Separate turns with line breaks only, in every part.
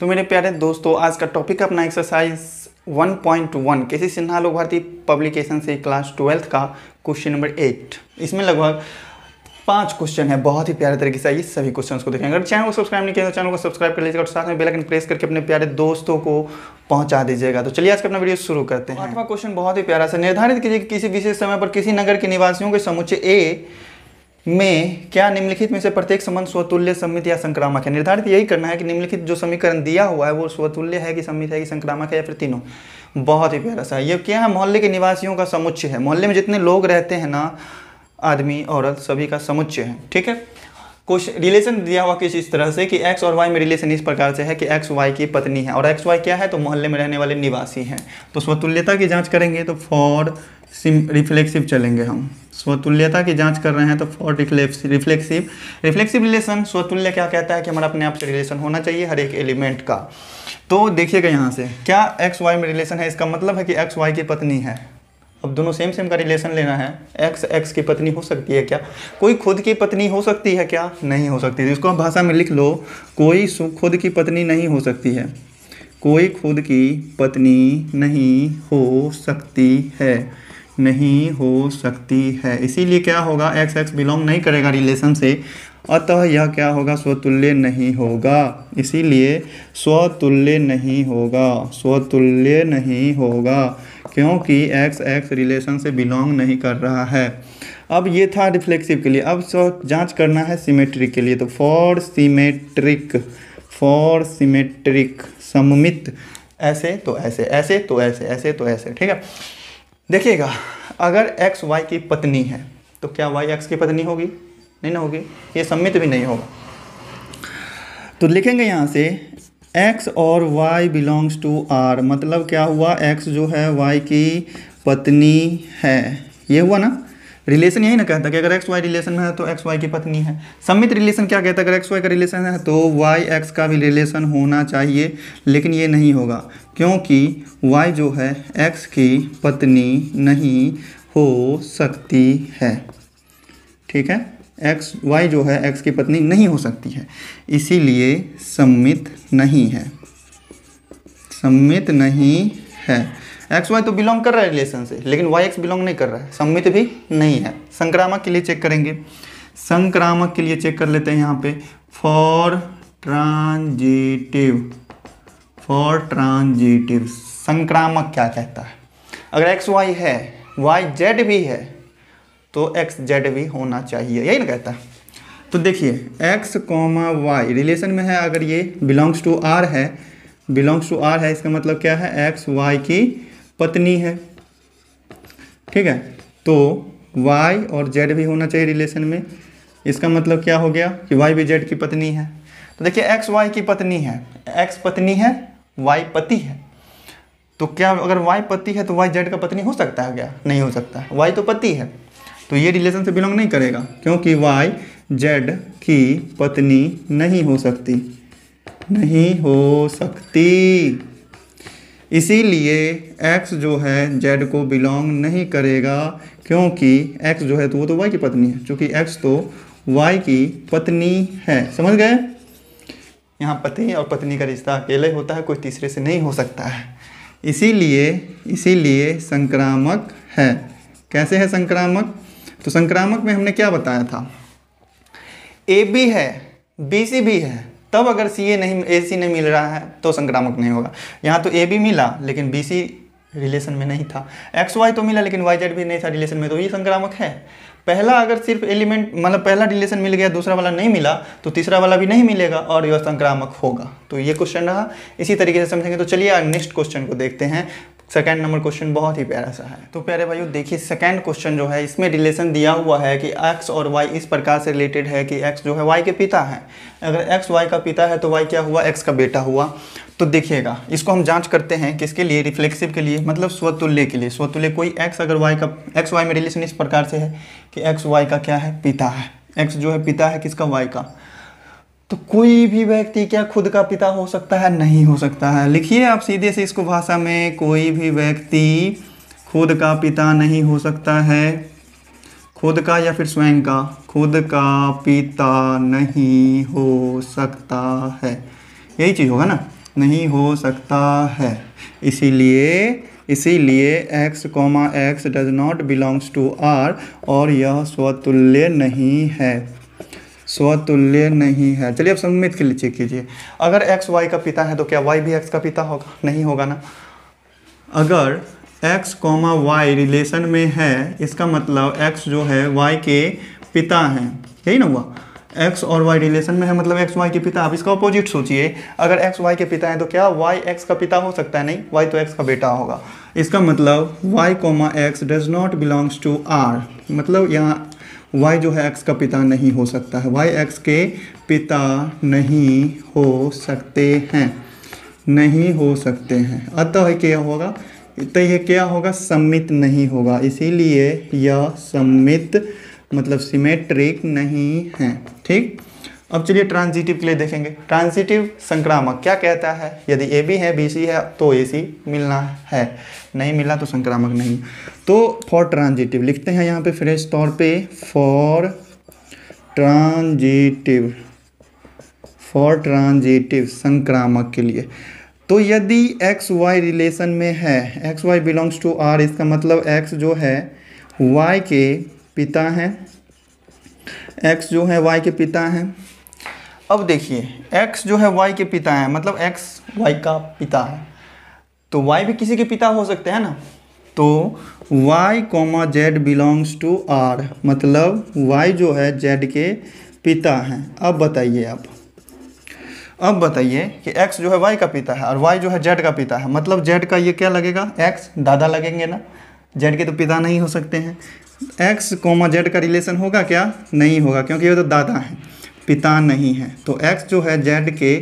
तो मेरे प्यारे दोस्तों, आज का टॉपिक अपना एक्सरसाइज 1.1 केसी सिन्हा लोक भारती पब्लिकेशन से क्लास 12th का क्वेश्चन नंबर 8। इसमें लगभग 5 क्वेश्चन है। बहुत ही प्यारे तरीके से ये सभी क्वेश्चंस को देखेंगे। अगर चैनल को सब्सक्राइब नहीं किया तो चैनल को सब्सक्राइब कर लीजिएगा और साथ में बेल आइकन प्रेस करके अपने प्यारे दोस्तों को पहुंचा दीजिएगा। तो चलिए आज का अपना वीडियो शुरू करते हैं। 8वां क्वेश्चन बहुत ही प्यारा सा। निर्धारित कीजिए कि किसी विशेष समय पर किसी नगर के निवासियों के समुच्चय ए में क्या निम्नलिखित में से प्रत्येक संबंध स्वतुल्य, सम्मित या संक्रामक है। निर्धारित यही करना है कि निम्नलिखित जो समीकरण दिया हुआ है वो स्वतुल्य है कि सम्मित है कि संक्रामक है या फिर तीनों। बहुत ही प्यारा सा। ये क्या है? मोहल्ले के निवासियों का समुच्चय है। मोहल्ले में जितने लोग रहते हैं ना, आदमी औरत सभी का समुच्चय है। ठीक है। कुछ रिलेशन दिया हुआ किस इस तरह से कि एक्स और वाई में रिलेशन इस प्रकार से है कि एक्स वाई की पत्नी है और एक्स वाई क्या है तो मोहल्ले में रहने वाले निवासी हैं। तो स्वतुल्यता की जांच करेंगे तो फॉर रिफ्लेक्सिव चलेंगे। हम स्वतुल्यता की जांच कर रहे हैं तो फॉर रिफ्लेक्सिव रिलेशन। स्वतुल्य क्या कहता है कि हमारा अपने आप से रिलेशन होना चाहिए हर एक एलिमेंट का। तो देखिएगा यहाँ से क्या एक्स वाई में रिलेशन है, इसका मतलब है कि एक्स वाई की पत्नी है। अब दोनों सेम का रिलेशन लेना है। एक्स की पत्नी हो सकती है क्या? कोई खुद की पत्नी हो सकती है क्या? नहीं हो सकती। इसको भाषा में लिख लो, कोई खुद की पत्नी नहीं हो सकती है। कोई खुद की पत्नी नहीं हो सकती है, नहीं हो सकती है। इसीलिए क्या होगा, एक्स बिलोंग नहीं करेगा रिलेशन से, अतः यह क्या होगा, स्वतुल्य नहीं होगा। इसीलिए स्वतुल्य नहीं होगा, स्वतुल्य नहीं होगा क्योंकि एक्स रिलेशन से बिलोंग नहीं कर रहा है। अब ये था रिफ्लेक्सिव के लिए। अब जांच करना है सिमेट्रिक के लिए। तो फॉर सिमेट्रिक सम्मित, ऐसे तो ऐसे, ऐसे तो ऐसे, ऐसे तो ऐसे। ठीक है। देखिएगा, अगर एक्स वाई की पत्नी है तो क्या वाई एक्स की पत्नी होगी? नहीं ना होगी। ये सम्मित भी नहीं होगा। तो लिखेंगे यहाँ से x और y बिलोंग्स टू r। मतलब क्या हुआ, x जो है y की पत्नी है। ये हुआ ना। रिलेशन यही ना कहता कि अगर एक्स वाई रिलेशन में है तो एक्स वाई की पत्नी है। सम्मित रिलेशन क्या कहता है, अगर एक्स वाई का रिलेशन है तो वाई एक्स का भी रिलेशन होना चाहिए, लेकिन ये नहीं होगा क्योंकि वाई जो है एक्स की पत्नी नहीं हो सकती है। ठीक है। एक्स वाई जो है एक्स की पत्नी नहीं हो सकती है, इसीलिए सम्मित नहीं है, सम्मित नहीं है। एक्स वाई तो बिलोंग कर रहा है रिलेशन से, लेकिन वाई एक्स बिलोंग नहीं कर रहा है, सम्मित भी नहीं है। संक्रामक के लिए चेक करेंगे। संक्रामक के लिए चेक कर लेते हैं यहाँ पे फॉर ट्रांजिटिव। संक्रामक क्या कहता है, अगर एक्स वाई है, वाई जेड भी है तो एक्स जेड भी होना चाहिए, यही ना कहता है। तो देखिए एक्स कॉमा वाई रिलेशन में है, अगर ये बिलोंग्स टू आर है, इसका मतलब क्या है, एक्स वाई की पत्नी है। ठीक है। तो वाई और जेड भी होना चाहिए रिलेशन में। इसका मतलब क्या हो गया कि वाई भी जेड की पत्नी है। तो देखिए एक्स वाई की पत्नी है, एक्स पत्नी है, वाई पति है। तो क्या अगर वाई पति है तो वाई जेड का पत्नी हो सकता है क्या? नहीं हो सकता है। वाई तो पति है, तो ये रिलेशन से बिलोंग नहीं करेगा क्योंकि वाई जेड की पत्नी नहीं हो सकती, नहीं हो सकती। इसीलिए x जो है z को बिलोंग नहीं करेगा क्योंकि x जो है तो वो तो y की पत्नी है, क्योंकि x तो y की पत्नी है। समझ गए? यहाँ पति और पत्नी का रिश्ता अकेले होता है, कोई तीसरे से नहीं हो सकता है। इसीलिए संक्रामक है। कैसे है संक्रामक? तो संक्रामक में हमने क्या बताया था, ए बी है, बी सी भी है, तब अगर सी ए नहीं मिल रहा है तो संक्रामक नहीं होगा। यहाँ तो ए बी मिला लेकिन बी सी रिलेशन में नहीं था, एक्स वाई तो मिला लेकिन वाई जेड भी नहीं था रिलेशन में, तो ये संक्रामक है। पहला अगर सिर्फ एलिमेंट मतलब पहला रिलेशन मिल गया, दूसरा वाला नहीं मिला तो तीसरा वाला भी नहीं मिलेगा और यह संक्रामक होगा। तो ये क्वेश्चन रहा। इसी तरीके से समझेंगे। तो चलिए नेक्स्ट क्वेश्चन को देखते हैं। सेकंड नंबर क्वेश्चन बहुत ही प्यारा सा है। तो प्यारे भाइयों देखिए, सेकंड क्वेश्चन जो है इसमें रिलेशन दिया हुआ है कि x और y इस प्रकार से रिलेटेड है कि x जो है y के पिता है। अगर x y का पिता है तो y क्या हुआ, x का बेटा हुआ। तो देखिएगा इसको हम जांच करते हैं किसके लिए, रिफ्लेक्सिव के लिए, मतलब स्वतुल्य के लिए। स्वतुल्य कोई x अगर y का x y में रिलेशन इस प्रकार से है कि x y का क्या है, पिता है। x जो है पिता है किसका, y का। तो कोई भी व्यक्ति क्या खुद का पिता हो सकता है? नहीं हो सकता है। लिखिए आप सीधे से इसको भाषा में, कोई भी व्यक्ति खुद का पिता नहीं हो सकता है। खुद का या फिर स्वयं का, खुद का पिता नहीं हो सकता है, यही चीज़ होगा ना। नहीं हो सकता है। इसीलिए x, x does not belongs to R और यह स्वतुल्य नहीं है, स्वतुल्य नहीं है। चलिए अब सममित के लिए चेक कीजिए। अगर x y का पिता है तो क्या y भी x का पिता होगा? नहीं होगा ना। अगर x, y रिलेशन में है, इसका मतलब x जो है y के पिता हैं, यही ना हुआ। x और y रिलेशन में है मतलब x y के पिता। अब इसका अपोजिट सोचिए, अगर x y के पिता है तो क्या y x का पिता हो सकता है? नहीं, y तो x का बेटा होगा। इसका मतलब y, x does not belongs to R, मतलब यहाँ y जो है x का पिता नहीं हो सकता है, y x के पिता नहीं हो सकते हैं, नहीं हो सकते हैं। अतः क्या होगा? तो यह क्या होगा? सम्मित नहीं होगा। इसीलिए यह सम्मित मतलब सिमेट्रिक नहीं है। ठीक, अब चलिए ट्रांजिटिव के लिए देखेंगे। ट्रांजिटिव संक्रामक क्या कहता है? यदि ए बी है, बी सी है तो ए सी मिलना है, नहीं मिला तो संक्रामक नहीं। तो फॉर ट्रांजिटिव लिखते हैं यहाँ पे फ्रेश तौर पे, फॉर ट्रांजिटिव संक्रामक के लिए। तो यदि एक्स वाई रिलेशन में है, X Y belongs to R, इसका मतलब एक्स जो है वाई के पिता हैं, एक्स जो है वाई के पिता हैं। अब देखिए x जो है y के पिता है, मतलब x y का पिता है, तो y भी किसी के पिता हो सकते हैं ना। तो y, z belongs to r, मतलब y जो है z के पिता हैं। अब बताइए कि x जो है y का पिता है और y जो है z का पिता है, मतलब z का ये क्या लगेगा? x दादा लगेंगे ना, z के तो पिता नहीं हो सकते हैं। x, z का रिलेशन होगा क्या? नहीं होगा, क्योंकि ये तो दादा हैं, पिता नहीं है। तो x जो है z के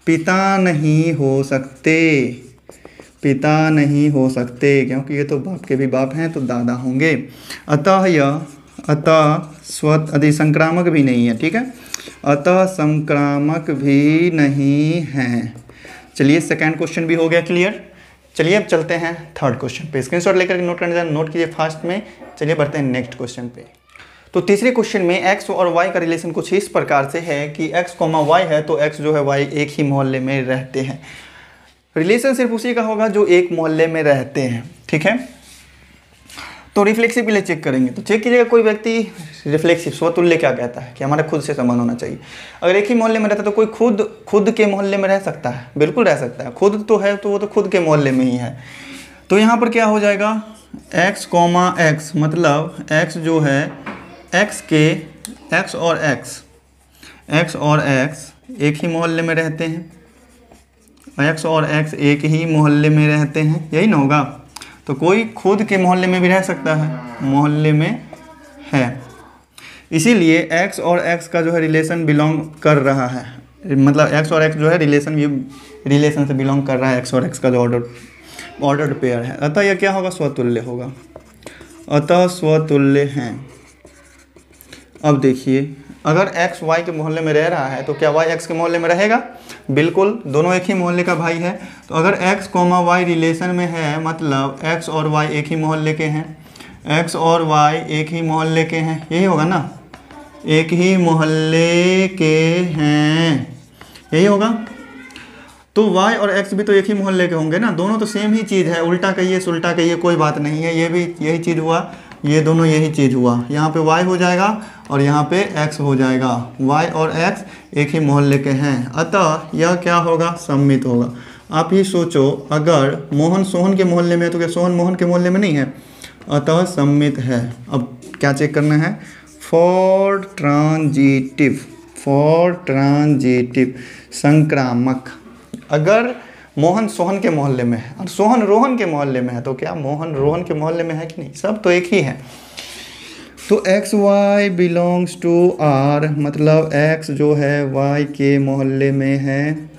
पिता नहीं हो सकते, पिता नहीं हो सकते, क्योंकि ये तो बाप के भी बाप हैं तो दादा होंगे। अतः संक्रामक भी नहीं है। ठीक है, अतः संक्रामक भी नहीं है। चलिए सेकंड क्वेश्चन भी हो गया क्लियर। चलिए अब चलते हैं थर्ड क्वेश्चन पे। स्क्रीनशॉट लेकर नोट करने जाए, नोट कीजिए फास्ट में। चलिए बढ़ते हैं नेक्स्ट क्वेश्चन पे। तो तीसरे क्वेश्चन में x और y का रिलेशन कुछ इस प्रकार से है कि x, y है तो x जो है y एक ही मोहल्ले में रहते हैं। रिलेशन सिर्फ उसी का होगा जो एक मोहल्ले में रहते हैं। ठीक है, तो रिफ्लेक्सिव के लिए चेक करेंगे। तो चेक कीजिएगा कोई व्यक्ति रिफ्लेक्सिव स्वतुल्य क्या कहता है कि हमारा खुद से संबंध होना चाहिए। अगर एक ही मोहल्ले में रहता है तो कोई खुद के मोहल्ले में रह सकता है? बिल्कुल रह सकता है। खुद तो है तो वो तो खुद के मोहल्ले में ही है। तो यहाँ पर क्या हो जाएगा? x, x, मतलब x जो है x के x और x एक ही मोहल्ले में रहते हैं, x और x एक ही मोहल्ले में रहते हैं, यही ना होगा। तो कोई खुद के मोहल्ले में भी रह सकता है, मोहल्ले में है, इसीलिए x और x का जो है रिलेशन बिलोंग कर रहा है, मतलब x और x जो है रिलेशन से बिलोंग कर रहा है, x और x का जो ऑर्डर्ड पेयर है। अतः यह क्या होगा? स्वतुल्य होगा। अतः स्वतुल्य हैं। अब देखिए अगर x y के मोहल्ले में रह रहा है तो क्या y x के मोहल्ले में रहेगा? बिल्कुल, दोनों एक ही मोहल्ले का भाई है। तो अगर x, y रिलेशन में है मतलब x और y एक ही मोहल्ले के हैं, x और y एक ही मोहल्ले के हैं, यही होगा ना, एक ही मोहल्ले के हैं, यही होगा। तो y और x भी तो एक ही मोहल्ले के होंगे ना, दोनों तो सेम ही चीज़ है। उल्टा कहिए सुल्टा कहिए कोई बात नहीं है, ये भी यही चीज़ हुआ, ये दोनों यही चीज़ हुआ। यहाँ पे y हो जाएगा और यहाँ पे x हो जाएगा। y और x एक ही मोहल्ले के हैं, अतः यह क्या होगा? सम्मित होगा। आप ही सोचो, अगर मोहन सोहन के मोहल्ले में है तो क्या सोहन मोहन के मोहल्ले में नहीं है? अतः सम्मित है। अब क्या चेक करना है? फॉर ट्रांजिटिव संक्रामक। अगर मोहन सोहन के मोहल्ले में है और सोहन रोहन के मोहल्ले में है तो क्या मोहन रोहन के मोहल्ले में है कि नहीं? सब तो एक ही है। तो X Y belongs to R, मतलब एक्स जो है वाई के मोहल्ले में है,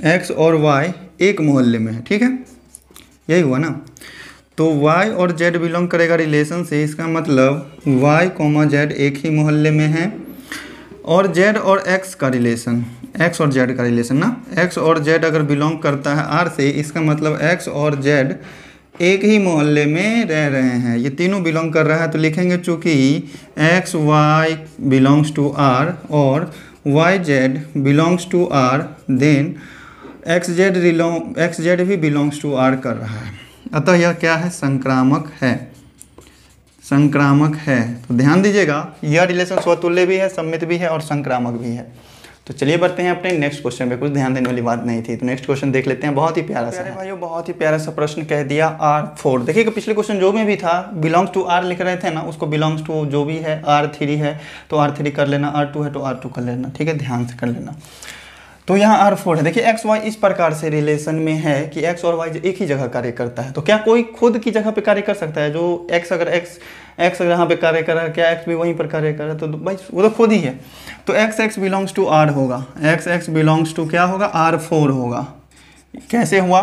एक्स और वाई एक मोहल्ले में है। ठीक है, यही हुआ ना। तो y और z बिलोंग करेगा रिलेशन से, इसका मतलब y, z एक ही मोहल्ले में है। और z और x का रिलेशन, x और z का रिलेशन ना, x और z अगर बिलोंग करता है r से, इसका मतलब x और z एक ही मोहल्ले में रह रहे हैं, ये तीनों बिलोंग कर रहा है। तो लिखेंगे चूँकि x y belongs to r और Y Z belongs to R, then X Z भी बिलोंग्स टू आर कर रहा है, अतः यह क्या है, संक्रामक है, संक्रामक है। तो ध्यान दीजिएगा यह रिलेशन स्वतुल्य भी है, सममित भी है और संक्रामक भी है। तो चलिए बढ़ते हैं अपने नेक्स्ट क्वेश्चन पे, कुछ ध्यान देने वाली बात नहीं थी। तो नेक्स्ट क्वेश्चन देख लेते हैं, बहुत ही प्यारा सा है भाइयों, बहुत ही प्यारा सा प्रश्न कह दिया R4। देखिएगा पिछले क्वेश्चन जो में भी था बिलोंग्स टू आर लिख रहे थे ना, उसको बिलोंग्स टू जो भी है R3 है तो R3 कर लेना, R2 है तो R2 कर लेना, ठीक है, ध्यान से कर लेना। तो यहाँ R4 है। देखिए एक्स वाई इस प्रकार से रिलेशन में है कि एक्स और वाई एक ही जगह कार्य करता है। तो क्या कोई खुद की जगह पे कार्य कर सकता है? जो एक्स अगर यहाँ पे कार्य कर रहा है, क्या एक्स भी वहीं पर कार्य कर रहा है? तो भाई वो तो खुद ही है। तो एक्स बिलोंग्स टू आर होगा, एक्स बिलोंग्स टू क्या होगा, R4 होगा। कैसे हुआ?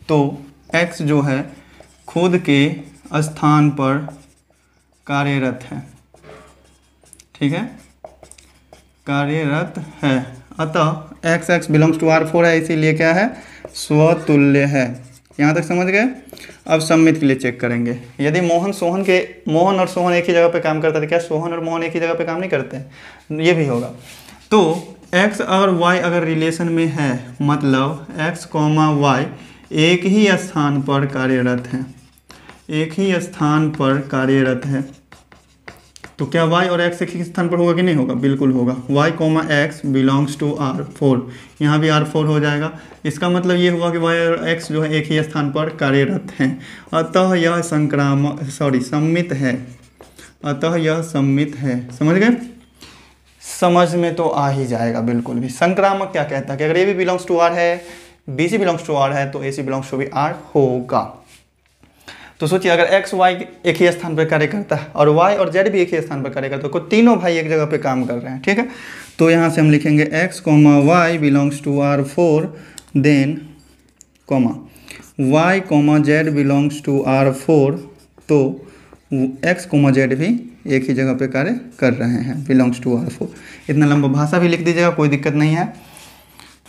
तो एक्स जो है खुद के स्थान पर कार्यरत है, ठीक है, कार्यरत है, अतः एक्स बिलोंग्स टू R4 है, इसीलिए क्या है, स्वतुल्य है। यहाँ तक समझ गए? अब सममित के लिए चेक करेंगे। यदि मोहन और सोहन एक ही जगह पे काम करते थे, क्या सोहन और मोहन एक ही जगह पे काम नहीं करते? ये भी होगा। तो एक्स और वाई अगर रिलेशन में है, मतलब एक्स कॉमा वाई एक ही स्थान पर कार्यरत है, एक ही स्थान पर कार्यरत है, तो क्या y और x एक ही स्थान पर होगा कि नहीं होगा? बिल्कुल होगा। y comma X belongs to R4, यहाँ भी R4 हो जाएगा। इसका मतलब ये हुआ कि y और x जो है एक ही स्थान पर कार्यरत हैं, अतः यह सम्मित है, अतः यह सम्मित है। समझ गए? समझ में तो आ ही जाएगा बिल्कुल भी। संक्रामक क्या कहता है कि अगर A B belongs to R है, B C belongs to R है, तो ए सी बिलोंग्स टू भी R होगा। तो सोचिए अगर एक्स वाई एक ही स्थान पर कार्य करता है और वाई और जेड भी एक ही स्थान पर कार्य करता है, तो तीनों भाई एक जगह पे काम कर रहे हैं, ठीक है। तो यहाँ से हम लिखेंगे X comma Y belongs to R4, then comma Y comma Z belongs to R4, तो एक्स कॉमा जेड भी एक ही जगह पे कार्य कर रहे हैं, बिलोंग्स टू R4। इतना लंबा भाषा भी लिख दीजिएगा, कोई दिक्कत नहीं है।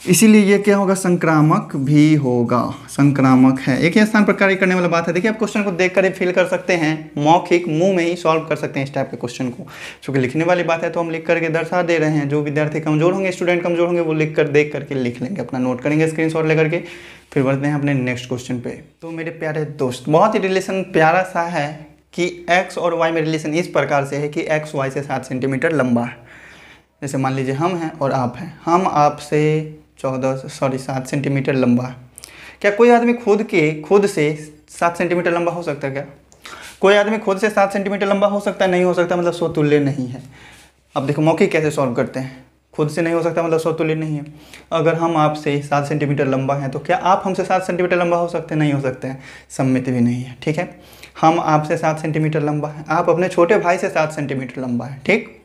इसीलिए ये क्या होगा, संक्रामक भी होगा, संक्रामक है, एक ही स्थान पर कार्य करने वाला बात है। देखिए आप क्वेश्चन को देखकर ही फील कर सकते हैं, मौखिक मुंह में ही सॉल्व कर सकते हैं इस टाइप के क्वेश्चन को। क्योंकि लिखने वाली बात है तो हम लिख करके दर्शा दे रहे हैं। जो विद्यार्थी कमजोर होंगे, स्टूडेंट कमजोर होंगे, वो लिख कर देख करके लिख लेंगे, अपना नोट करेंगे स्क्रीनशॉट लेकर के। फिर बढ़ते हैं अपने नेक्स्ट क्वेश्चन पे। तो मेरे प्यारे दोस्त, बहुत ही रिलेशन प्यारा सा है कि एक्स और वाई में रिलेशन इस प्रकार से है कि एक्स वाई से 7 सेंटीमीटर लंबा है। जैसे मान लीजिए हम हैं और आप हैं, हम आपसे 7 सेंटीमीटर लंबा है। क्या कोई आदमी खुद से 7 सेंटीमीटर लंबा हो सकता है? क्या कोई आदमी खुद से 7 सेंटीमीटर लंबा हो सकता है? नहीं हो सकता, मतलब स्वतुल्य नहीं है। अब देखो मौखिक कैसे सॉल्व करते हैं, खुद से नहीं हो सकता मतलब स्वतुल्य नहीं है। अगर हम आपसे 7 सेंटीमीटर लंबा हैं, तो क्या आप हमसे 7 सेंटीमीटर लंबा हो सकते हैं? नहीं हो सकते हैं, सम्मित भी नहीं है, ठीक है। हम आपसे 7 सेंटीमीटर लंबा है, आप अपने छोटे भाई से 7 सेंटीमीटर लंबा है, ठीक।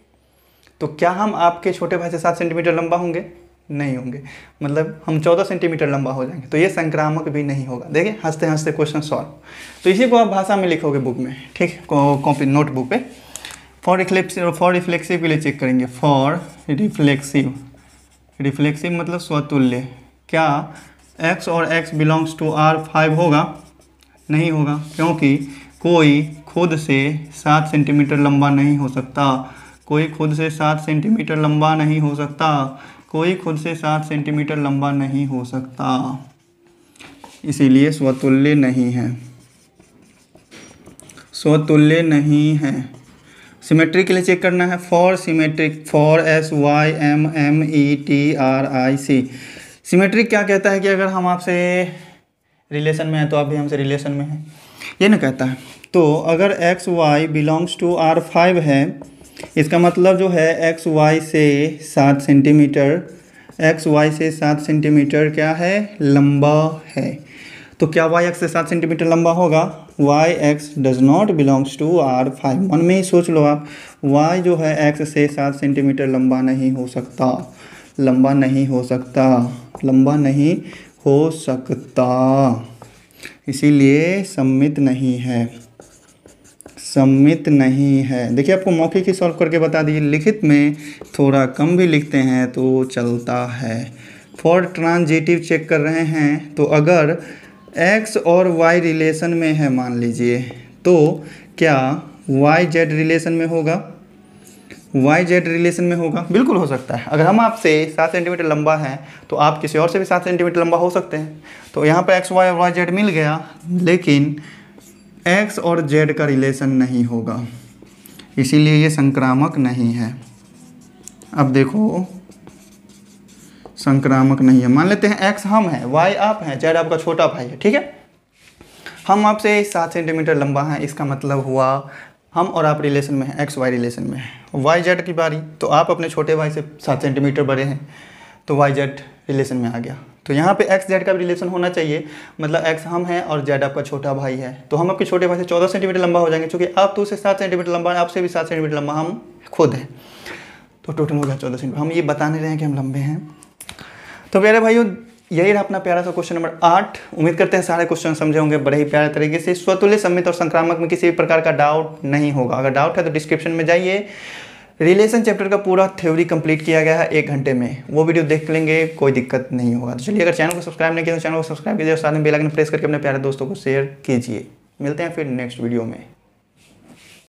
तो क्या हम आपके छोटे भाई से 7 सेंटीमीटर लंबा होंगे? नहीं होंगे, मतलब हम 14 सेंटीमीटर लंबा हो जाएंगे। तो ये संक्रामक भी नहीं होगा। देखिए हंसते हंसते क्वेश्चन सॉल्व। तो इसी को आप भाषा में लिखोगे बुक में, ठीक, कॉपी नोटबुक पे। फॉर रिफ्लेक्सिव के लिए चेक करेंगे। फॉर रिफ्लेक्सिव मतलब स्वतुल्य। क्या x और x बिलोंग्स टू R5 होगा? नहीं होगा, क्योंकि कोई खुद से 7 सेंटीमीटर लंबा नहीं हो सकता, कोई खुद से 7 सेंटीमीटर लंबा नहीं हो सकता, कोई खुद से 7 सेंटीमीटर लंबा नहीं हो सकता, इसीलिए स्वतुल्य नहीं है, स्वतुल्य नहीं है। सिमेट्री के लिए चेक करना है। For symmetric, for SYMMETRIC। Symmetric क्या कहता है कि अगर हम आपसे रिलेशन में हैं तो आप भी हमसे रिलेशन में हैं, ये ना कहता है। तो अगर XY बिलोंग्स टू R5 है, इसका मतलब जो है XY से 7 सेंटीमीटर, XY से 7 सेंटीमीटर क्या है, लंबा है। तो क्या YX से 7 सेंटीमीटर लंबा होगा? YX does not belongs to R5। मन में ही सोच लो आप, Y जो है X से 7 सेंटीमीटर लंबा नहीं हो सकता, लंबा नहीं हो सकता, लंबा नहीं हो सकता, इसीलिए सम्मित नहीं है, सम्मित नहीं है। देखिए आपको मौखिक ही सॉल्व करके बता दिए, लिखित में थोड़ा कम भी लिखते हैं तो चलता है। फॉर ट्रांजिटिव चेक कर रहे हैं, तो अगर x और y रिलेशन में है मान लीजिए, तो क्या y z रिलेशन में होगा? वाई जेड रिलेशन में होगा? बिल्कुल हो सकता है। अगर हम आपसे 7 सेंटीमीटर लंबा हैं तो आप किसी और से भी 7 सेंटीमीटर लंबा हो सकते हैं। तो यहाँ पे एक्स वाई और वाई जेड मिल गया, लेकिन एक्स और जेड का रिलेशन नहीं होगा, इसीलिए ये संक्रामक नहीं है। अब देखो, संक्रामक नहीं है। मान लेते हैं एक्स हम हैं, वाई आप हैं, जेड आपका छोटा भाई है, ठीक है। हम आपसे 7 सेंटीमीटर लंबा हैं, इसका मतलब हुआ हम और आप रिलेशन में हैं, एक्स वाई रिलेशन में है। वाई जेड की बारी, तो आप अपने छोटे भाई से 7 सेंटीमीटर बड़े हैं, तो वाई जेड रिलेशन में आ गया। तो यहाँ पे एक्स जेड का भी रिलेशन होना चाहिए, मतलब एक्स हम हैं और जेड आपका छोटा भाई है, तो हम आपके छोटे भाई से 14 सेंटीमीटर लंबा हो जाएंगे, क्योंकि आप तो उससे 7 सेंटीमीटर लंबा है, आपसे भी 7 सेंटीमीटर लंबा हम खुद हैं, तो टोटल हो गया 14 सेंटीमीटर। हम ये बताने रहे हैं कि हम लंबे हैं। तो प्यारे भाइयों, यही रहा अपना प्यारा सा क्वेश्चन नंबर 8। उम्मीद करते हैं सारे क्वेश्चन समझे होंगे बड़े ही प्यारे तरीके से। स्वतुल्य, सममित और संक्रामक में किसी भी प्रकार का डाउट नहीं होगा। अगर डाउट है तो डिस्क्रिप्शन में जाइए, रिलेशन चैप्टर का पूरा थ्योरी कंप्लीट किया गया है 1 घंटे में, वो वीडियो देख लेंगे, कोई दिक्कत नहीं होगा। तो चलिए, अगर चैनल को सब्सक्राइब नहीं किया तो चैनल को सब्सक्राइब कीजिए और साथ में बेल आइकन प्रेस करके अपने प्यारे दोस्तों को शेयर कीजिए। मिलते हैं फिर नेक्स्ट वीडियो में।